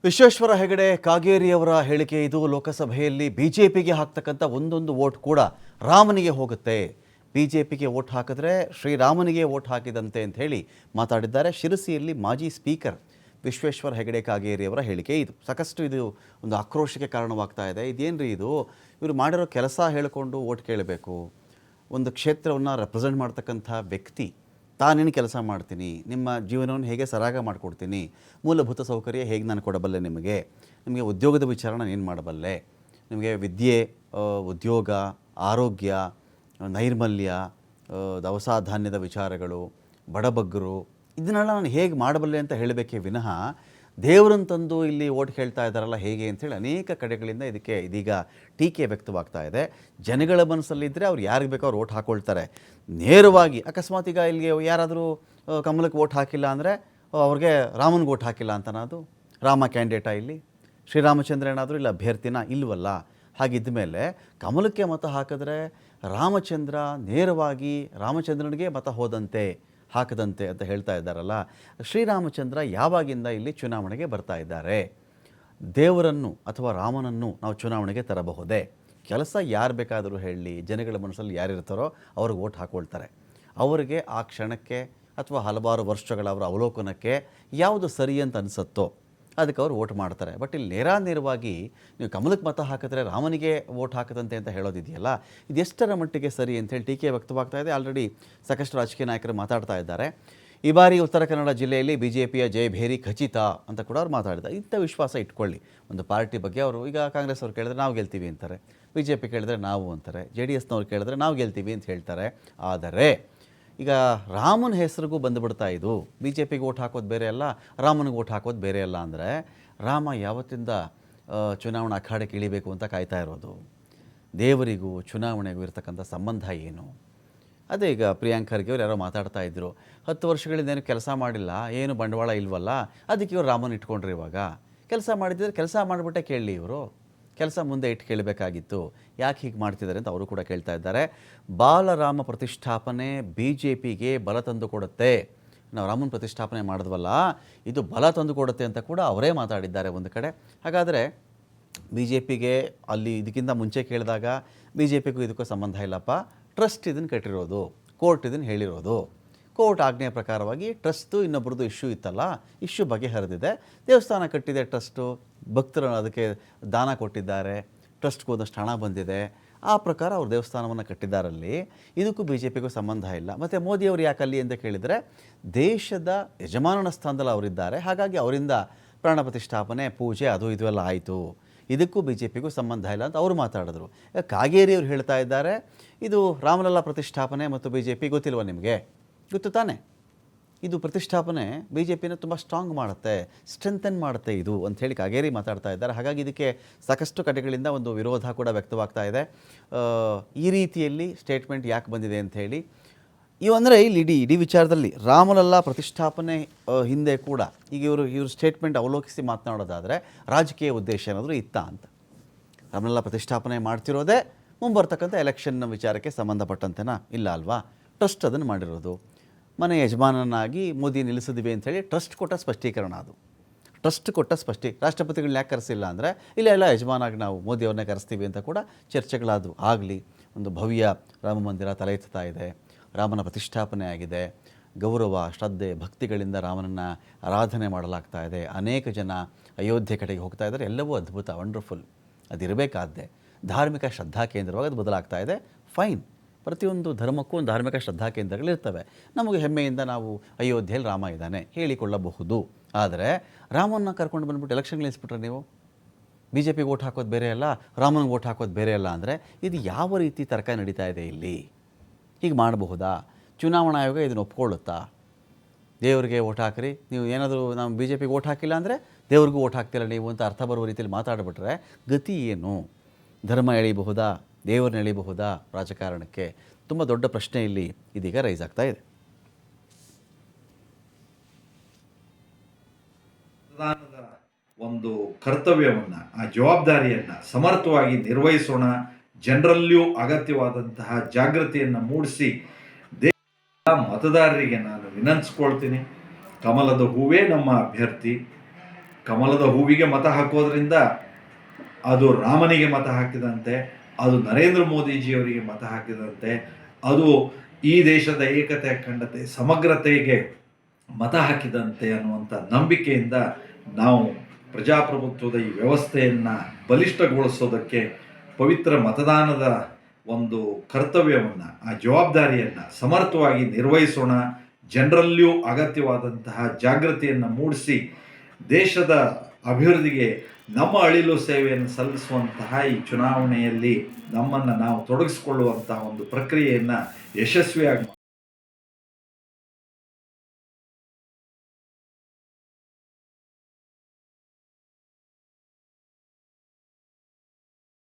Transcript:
ವಿಶ್ವೇಶ್ವರ ಹೆಗಡೆ ಕಾಗೇರಿಯವರ ಹೇಳಿಕೆ ಇದು. ಲೋಕಸಭೆಯಲ್ಲಿ ಬಿಜೆಪಿಗೆ ಹಾಕ್ತಕ್ಕಂಥ ಒಂದೊಂದು ವೋಟ್ ಕೂಡ ರಾಮನಿಗೆ ಹೋಗುತ್ತೆ. ಬಿಜೆಪಿಗೆ ವೋಟ್ ಹಾಕಿದ್ರೆ ಶ್ರೀರಾಮನಿಗೆ ವೋಟ್ ಹಾಕಿದಂತೆ ಅಂತ ಹೇಳಿ ಮಾತಾಡಿದ್ದಾರೆ. ಶಿರಸಿಯಲ್ಲಿ ಮಾಜಿ ಸ್ಪೀಕರ್ ವಿಶ್ವೇಶ್ವರ ಹೆಗಡೆ ಕಾಗೇರಿಯವರ ಹೇಳಿಕೆ ಇದು. ಸಾಕಷ್ಟು ಇದು ಒಂದು ಆಕ್ರೋಶಕ್ಕೆ ಕಾರಣವಾಗ್ತಾ ಇದೆ. ಇದೇನ್ರಿ ಇದು? ಇವರು ಮಾಡಿರೋ ಕೆಲಸ ಹೇಳಿಕೊಂಡು ವೋಟ್ ಕೇಳಬೇಕು. ಒಂದು ಕ್ಷೇತ್ರವನ್ನು ರೆಪ್ರೆಸೆಂಟ್ ಮಾಡ್ತಕ್ಕಂಥ ವ್ಯಕ್ತಿ ತಾನೇನು ಕೆಲಸ ಮಾಡ್ತೀನಿ, ನಿಮ್ಮ ಜೀವನವನ್ನು ಹೇಗೆ ಸರಾಗ ಮಾಡಿಕೊಡ್ತೀನಿ, ಮೂಲಭೂತ ಸೌಕರ್ಯ ಹೇಗೆ ನಾನು ಕೊಡಬಲ್ಲೆ, ನಿಮಗೆ ಉದ್ಯೋಗದ ವಿಚಾರ ನಾನು ಏನು ಮಾಡಬಲ್ಲೆ, ನಿಮಗೆ ವಿದ್ಯೆ, ಉದ್ಯೋಗ, ಆರೋಗ್ಯ, ನೈರ್ಮಲ್ಯ, ದವಸ ಧಾನ್ಯದ ವಿಚಾರಗಳು, ಬಡಬಗ್ಗರು, ಇದನ್ನೆಲ್ಲ ನಾನು ಹೇಗೆ ಮಾಡಬಲ್ಲೆ ಅಂತ ಹೇಳಬೇಕೇ ವಿನಃ ದೇವರನ್ನು ತಂದು ಇಲ್ಲಿ ಓಟ್ ಹೇಳ್ತಾ ಇದ್ದಾರಲ್ಲ ಹೇಗೆ ಅಂಥೇಳಿ ಅನೇಕ ಕಡೆಗಳಿಂದ ಇದೀಗ ಟೀಕೆ ವ್ಯಕ್ತವಾಗ್ತಾ ಇದೆ. ಜನಗಳ ಮನಸ್ಸಲ್ಲಿದ್ದರೆ ಅವ್ರು ಯಾರಿಗೆ ಬೇಕೋ ಅವ್ರು ಓಟ್ ಹಾಕ್ಕೊಳ್ತಾರೆ. ನೇರವಾಗಿ ಅಕಸ್ಮಾತ್ ಈಗ ಇಲ್ಲಿಗೆ ಯಾರಾದರೂ ಕಮಲಕ್ಕೆ ಓಟ್ ಹಾಕಿಲ್ಲ ಅಂದರೆ ಅವ್ರಿಗೆ ರಾಮನಿಗೆ ಓಟ್ ಹಾಕಿಲ್ಲ ಅಂತನಾ? ಅದು ರಾಮ ಕ್ಯಾಂಡಿಡೇಟಾ? ಇಲ್ಲಿ ಶ್ರೀರಾಮಚಂದ್ರ ಏನಾದರೂ ಇಲ್ಲ ಅಭ್ಯರ್ಥಿನ? ಇಲ್ವಲ್ಲ. ಹಾಗಿದ್ದ ಮೇಲೆ ಕಮಲಕ್ಕೆ ಮತ ಹಾಕಿದ್ರೆ ರಾಮಚಂದ್ರ ನೇರವಾಗಿ ರಾಮಚಂದ್ರನಿಗೆ ಮತ ಹಾಕದಂತೆ ಅಂತ ಹೇಳ್ತಾ ಇದ್ದಾರಲ್ಲ. ಶ್ರೀರಾಮಚಂದ್ರ ಯಾವಾಗಿಂದ ಇಲ್ಲಿ ಚುನಾವಣೆಗೆ ಬರ್ತಾ ಇದ್ದಾರೆ? ದೇವರನ್ನು ಅಥವಾ ರಾಮನನ್ನು ನಾವು ಚುನಾವಣೆಗೆ ತರಬಹುದೇ? ಕೆಲಸ ಯಾರು ಬೇಕಾದರೂ ಹೇಳಿ, ಜನಗಳ ಮನಸ್ಸಲ್ಲಿ ಯಾರಿರ್ತಾರೋ ಅವ್ರಿಗೆ ಓಟ್ ಹಾಕ್ಕೊಳ್ತಾರೆ. ಅವರಿಗೆ ಆ ಕ್ಷಣಕ್ಕೆ ಅಥವಾ ಹಲವಾರು ವರ್ಷಗಳ ಅವರ ಅವಲೋಕನಕ್ಕೆ ಯಾವುದು ಸರಿ ಅಂತ ಅನಿಸುತ್ತೋ ಅದಕ್ಕೆ ಅವರು ವೋಟ್ ಮಾಡ್ತಾರೆ. ಬಟ್ ಇಲ್ಲಿ ನೇರವಾಗಿ ನೀವು ಕಮಲಕ್ಕೆ ಮತ ಹಾಕಿದ್ರೆ ರಾಮನಿಗೆ ವೋಟ್ ಹಾಕದಂತೆ ಅಂತ ಹೇಳೋದಿದೆಯಲ್ಲ, ಇದೆಷ್ಟರ ಮಟ್ಟಿಗೆ ಸರಿ ಅಂತೇಳಿ ಟೀಕೆ ವ್ಯಕ್ತವಾಗ್ತಾ ಇದೆ. ಆಲ್ರೆಡಿ ಸಾಕಷ್ಟು ರಾಜಕೀಯ ನಾಯಕರು ಮಾತಾಡ್ತಾ ಇದ್ದಾರೆ. ಈ ಬಾರಿ ಉತ್ತರ ಕನ್ನಡ ಜಿಲ್ಲೆಯಲ್ಲಿ ಬಿಜೆಪಿಯ ಜಯಭೇರಿ ಖಚಿತ ಅಂತ ಕೂಡ ಅವ್ರು ಮಾತಾಡಿದ್ದಾರೆ. ಇಂಥ ವಿಶ್ವಾಸ ಇಟ್ಕೊಳ್ಳಿ ಒಂದು ಪಾರ್ಟಿ ಬಗ್ಗೆ. ಅವರು ಈಗ ಕಾಂಗ್ರೆಸ್ ಅವ್ರು ಕೇಳಿದ್ರೆ ನಾವು ಗೆಲ್ತೀವಿ ಅಂತಾರೆ, ಬಿಜೆಪಿ ಕೇಳಿದ್ರೆ ನಾವು ಅಂತಾರೆ, JDSನವ್ರು ಕೇಳಿದ್ರೆ ನಾವು ಗೆಲ್ತೀವಿ ಅಂತ ಹೇಳ್ತಾರೆ. ಆದರೆ ಈಗ ರಾಮನ ಹೆಸರಿಗೂ ಬಂದುಬಿಡ್ತಾ ಇದು. ಬಿಜೆಪಿಗೆ ಓಟ್ ಹಾಕೋದು ಬೇರೆ ಅಲ್ಲ, ರಾಮನಿಗೆ ಓಟ್ ಹಾಕೋದು ಬೇರೆ ಅಲ್ಲ ಅಂದರೆ ರಾಮ ಯಾವತ್ತಿಂದ ಚುನಾವಣಾ ಅಖಾಡಕ್ಕೆ ಇಳಿಬೇಕು ಅಂತ ಕಾಯ್ತಾ ಇರೋದು? ದೇವರಿಗೂ ಚುನಾವಣೆಗೂ ಇರ್ತಕ್ಕಂಥ ಸಂಬಂಧ ಏನು? ಅದೇ ಈಗ ಪ್ರಿಯಾಂಕ್ ಖರ್ಗೆ ಅವ್ರು ಯಾರೋ ಮಾತಾಡ್ತಾ ಇದ್ದರು, 10 ವರ್ಷಗಳಿಂದ ಏನು ಕೆಲಸ ಮಾಡಿಲ್ಲ, ಏನು ಬಂಡವಾಳ ಇಲ್ವಲ್ಲ, ಅದಕ್ಕೆ ಇವರು ರಾಮನ ಇಟ್ಕೊಂಡ್ರಿ. ಇವಾಗ ಕೆಲಸ ಮಾಡಿದ್ರೆ ಕೆಲಸ ಮಾಡಿಬಿಟ್ಟೆ ಕೇಳಲಿ. ಇವರು ಕೆಲಸ ಮುಂದೆ ಇಟ್ಟು ಕೇಳಬೇಕಾಗಿತ್ತು, ಯಾಕೆ ಹೀಗೆ ಮಾಡ್ತಿದ್ದಾರೆ ಅಂತ ಅವರು ಕೂಡ ಕೇಳ್ತಾ ಇದ್ದಾರೆ. ಬಾಲರಾಮ ಪ್ರತಿಷ್ಠಾಪನೆ BJPಗೆ ಬಲ ತಂದು ಕೊಡುತ್ತೆ. ನಾವು ರಾಮನ ಪ್ರತಿಷ್ಠಾಪನೆ ಮಾಡಿದ್ವಲ್ಲ, ಇದು ಬಲ ತಂದು ಕೊಡುತ್ತೆ ಅಂತ ಕೂಡ ಅವರೇ ಮಾತಾಡಿದ್ದಾರೆ ಒಂದು ಕಡೆ. ಹಾಗಾದರೆ BJPಗೆ ಅಲ್ಲಿ ಇದಕ್ಕಿಂತ ಮುಂಚೆ ಕೇಳಿದಾಗ BJPಗೂ ಇದಕ್ಕೂ ಸಂಬಂಧ ಇಲ್ಲಪ್ಪ, ಟ್ರಸ್ಟ್ ಇದನ್ನು ಕಟ್ಟಿರೋದು, ಕೋರ್ಟ್ ಇದನ್ನು ಹೇಳಿರೋದು, ಕೋರ್ಟ್ ಆಜ್ಞೆಯ ಪ್ರಕಾರವಾಗಿ ಟ್ರಸ್ಟು ಇನ್ನೊಬ್ಬರದ್ದು ಇಶ್ಯೂ ಇತ್ತಲ್ಲ, ಇಶ್ಯೂ ಬಗೆಹರಿದಿದೆ, ದೇವಸ್ಥಾನ ಕಟ್ಟಿದೆ ಟ್ರಸ್ಟು, ಭಕ್ತರು ಅದಕ್ಕೆ ದಾನ ಕೊಟ್ಟಿದ್ದಾರೆ, ಟ್ರಸ್ಟ್ಗೂ ಒಂದಷ್ಟು ಹಣ ಬಂದಿದೆ, ಆ ಪ್ರಕಾರ ಅವರು ದೇವಸ್ಥಾನವನ್ನು ಕಟ್ಟಿದ್ದಾರಲ್ಲಿ ಇದಕ್ಕೂ BJPಗೂ ಸಂಬಂಧ ಇಲ್ಲ. ಮತ್ತು ಮೋದಿಯವರು ಯಾಕಲ್ಲಿ ಅಂತ ಕೇಳಿದರೆ ದೇಶದ ಯಜಮಾನನ ಸ್ಥಾನದಲ್ಲಿ ಅವರಿದ್ದಾರೆ, ಹಾಗಾಗಿ ಅವರಿಂದ ಪ್ರಾಣ ಪ್ರತಿಷ್ಠಾಪನೆ, ಪೂಜೆ ಅದು ಇದು ಎಲ್ಲ ಆಯಿತು, ಇದಕ್ಕೂ BJPಗೂ ಸಂಬಂಧ ಇಲ್ಲ ಅಂತ ಅವರು ಮಾತಾಡಿದ್ರು. ಕಾಗೇರಿಯವರು ಹೇಳ್ತಾ ಇದ್ದಾರೆ ಇದು ರಾಮಲಲ್ಲಾ ಪ್ರತಿಷ್ಠಾಪನೆ ಮತ್ತು BJP ಗೊತ್ತಿಲ್ವ ನಿಮಗೆ? ಗೊತ್ತು ತಾನೆ. ಇದು ಪ್ರತಿಷ್ಠಾಪನೆ BJPನ ತುಂಬ ಸ್ಟ್ರಾಂಗ್ ಮಾಡುತ್ತೆ, ಸ್ಟ್ರೆಂಥನ್ ಮಾಡುತ್ತೆ ಇದು ಅಂಥೇಳಿ ಕಾಗೇರಿ ಮಾತಾಡ್ತಾ ಇದ್ದಾರೆ. ಹಾಗಾಗಿ ಇದಕ್ಕೆ ಸಾಕಷ್ಟು ಕಡೆಗಳಿಂದ ಒಂದು ವಿರೋಧ ಕೂಡ ವ್ಯಕ್ತವಾಗ್ತಾ ಇದೆ. ಈ ರೀತಿಯಲ್ಲಿ ಸ್ಟೇಟ್ಮೆಂಟ್ ಯಾಕೆ ಬಂದಿದೆ ಅಂಥೇಳಿ ಅಂದರೆ ಇಲ್ಲಿ ಇಡೀ ವಿಚಾರದಲ್ಲಿ ರಾಮಲಲ್ಲಾ ಪ್ರತಿಷ್ಠಾಪನೆ ಹಿಂದೆ ಕೂಡ ಈಗ ಇವರು ಸ್ಟೇಟ್ಮೆಂಟ್ ಅವಲೋಕಿಸಿ ಮಾತನಾಡೋದಾದರೆ ರಾಜಕೀಯ ಉದ್ದೇಶ ಏನಾದರೂ ಇತ್ತಾ ಅಂತ. ರಾಮಲಲ್ಲಾ ಪ್ರತಿಷ್ಠಾಪನೆ ಮಾಡ್ತಿರೋದೇ ಮುಂಬರ್ತಕ್ಕಂಥ ಎಲೆಕ್ಷನ್ನ ವಿಚಾರಕ್ಕೆ ಸಂಬಂಧಪಟ್ಟಂತೆನಾ? ಇಲ್ಲ ಅಲ್ವಾ. ಟ್ರಸ್ಟ್ ಅದನ್ನು ಮಾಡಿರೋದು, ಮನೆ ಯಜಮಾನನಾಗಿ ಮೋದಿ ನಿಲ್ಲಿಸಿದ್ವಿ ಅಂಥೇಳಿ ಟ್ರಸ್ಟ್ ಕೊಟ್ಟ ಸ್ಪಷ್ಟೀಕರಣ ಅದು. ಟ್ರಸ್ಟ್ ಕೊಟ್ಟ ರಾಷ್ಟ್ರಪತಿಗಳನ್ನ ಯಾಕೆ ಕರೆಸಿಲ್ಲ ಅಂದರೆ ಇಲ್ಲ ಯಜಮಾನಾಗಿ ನಾವು ಮೋದಿಯವ್ರನ್ನೇ ಕರೆಸ್ತೀವಿ ಅಂತ ಕೂಡ ಚರ್ಚೆಗಳಾದವು. ಆಗಲಿ, ಒಂದು ಭವ್ಯ ರಾಮ ಮಂದಿರ ತಲೆ ಎತ್ತುತ್ತಾ ಇದೆ, ರಾಮನ ಪ್ರತಿಷ್ಠಾಪನೆ ಆಗಿದೆ, ಗೌರವ ಶ್ರದ್ಧೆ ಭಕ್ತಿಗಳಿಂದ ರಾಮನನ್ನು ಆರಾಧನೆ ಮಾಡಲಾಗ್ತಾ ಇದೆ, ಅನೇಕ ಜನ ಅಯೋಧ್ಯೆ ಕಡೆಗೆ ಹೋಗ್ತಾ ಇದ್ದಾರೆ, ಎಲ್ಲವೂ ಅದ್ಭುತ, ವಂಡರ್ಫುಲ್, ಅದಿರಬೇಕಾದ್ದೆ ಧಾರ್ಮಿಕ ಶ್ರದ್ಧಾ ಕೇಂದ್ರವಾಗಿ ಅದು ಬದಲಾಗ್ತಾ ಇದೆ. ಫೈನ್, ಪ್ರತಿಯೊಂದು ಧರ್ಮಕ್ಕೂ ಒಂದು ಧಾರ್ಮಿಕ ಶ್ರದ್ಧಾ ಕೇಂದ್ರಗಳಿರ್ತವೆ. ನಮಗೆ ಹೆಮ್ಮೆಯಿಂದ ನಾವು ಅಯೋಧ್ಯೆಯಲ್ಲಿ ರಾಮ ಇದ್ದಾನೆ ಹೇಳಿಕೊಳ್ಳಬಹುದು. ಆದರೆ ರಾಮನ್ನ ಕರ್ಕೊಂಡು ಬಂದುಬಿಟ್ಟು ಎಲೆಕ್ಷನ್ಗೆ ನಿಲ್ಲಿಸ್ಬಿಟ್ರೆ ನೀವು BJPಗೆ ಓಟ್ ಹಾಕೋದು ಬೇರೆ ಅಲ್ಲ, ರಾಮನಿಗೆ ಓಟ್ ಹಾಕೋದು ಬೇರೆ ಅಲ್ಲ ಅಂದರೆ ಇದು ಯಾವ ರೀತಿ ತರ್ಕ ನಡೀತಾ ಇದೆ ಇಲ್ಲಿ? ಹೀಗೆ ಮಾಡಬಹುದಾ? ಚುನಾವಣಾ ಆಯೋಗ ಇದನ್ನು ಒಪ್ಕೊಳ್ಳುತ್ತಾ? ದೇವರಿಗೆ ಓಟ್ ಹಾಕಿರಿ, ನೀವು ಏನಾದರೂ ನಾವು BJPಗೆ ಓಟ್ ಹಾಕಿಲ್ಲ ಅಂದರೆ ದೇವ್ರಿಗೂ ಓಟ್ ಹಾಕ್ತಿಲ್ಲ ನೀವು ಅಂತ ಅರ್ಥ ಬರುವ ರೀತಿಯಲ್ಲಿ ಮಾತಾಡಿಬಿಟ್ರೆ ಗತಿ ಏನು? ಧರ್ಮ ಎಳೀಬಹುದಾ, ದೇವರನ್ನ ಎಳೀಬಹುದಾ ರಾಜಕಾರಣಕ್ಕೆ? ತುಂಬ ದೊಡ್ಡ ಪ್ರಶ್ನೆ ಇಲ್ಲಿ ಇದೀಗ ರೈಸ್ ಆಗ್ತಾ ಇದೆ. ಮತದಾನದ ಒಂದು ಕರ್ತವ್ಯವನ್ನು, ಆ ಜವಾಬ್ದಾರಿಯನ್ನು ಸಮರ್ಥವಾಗಿ ನಿರ್ವಹಿಸೋಣ. ಜನರಲ್ಲಿಯೂ ಅಗತ್ಯವಾದಂತಹ ಜಾಗೃತಿಯನ್ನು ಮೂಡಿಸಿ ಮತದಾರರಿಗೆ ನಾನು ವಿನಂತಿಸ್ಕೊಳ್ತೀನಿ, ಕಮಲದ ಹೂವೇ ನಮ್ಮ ಅಭ್ಯರ್ಥಿ. ಕಮಲದ ಹೂವಿಗೆ ಮತ ಹಾಕೋದ್ರಿಂದ ಅದು ರಾಮನಿಗೆ ಮತ ಹಾಕಿದಂತೆ, ಅದು ನರೇಂದ್ರ ಮೋದಿಜಿಯವರಿಗೆ ಮತ ಹಾಕಿದಂತೆ, ಅದು ಈ ದೇಶದ ಏಕತೆ, ಅಖಂಡತೆ, ಸಮಗ್ರತೆಗೆ ಮತ ಹಾಕಿದಂತೆ ಅನ್ನುವಂಥ ನಂಬಿಕೆಯಿಂದ ನಾವು ಪ್ರಜಾಪ್ರಭುತ್ವದ ಈ ವ್ಯವಸ್ಥೆಯನ್ನು ಬಲಿಷ್ಠಗೊಳಿಸೋದಕ್ಕೆ ಪವಿತ್ರ ಮತದಾನದ ಒಂದು ಕರ್ತವ್ಯವನ್ನು, ಆ ಜವಾಬ್ದಾರಿಯನ್ನು ಸಮರ್ಥವಾಗಿ ನಿರ್ವಹಿಸೋಣ. ಜನರಲ್ಲಿಯೂ ಅಗತ್ಯವಾದಂತಹ ಜಾಗೃತಿಯನ್ನು ಮೂಡಿಸಿ ದೇಶದ ಅಭಿವೃದ್ಧಿಗೆ ನಮ್ಮ ಅಳಿಲು ಸೇವೆಯನ್ನು ಸಲ್ಲಿಸುವಂತಹ ಈ ಚುನಾವಣೆಯಲ್ಲಿ ನಮ್ಮನ್ನು ನಾವು ತೊಡಗಿಸಿಕೊಳ್ಳುವಂತಹ ಒಂದು ಪ್ರಕ್ರಿಯೆಯನ್ನು ಯಶಸ್ವಿಯಾಗಿ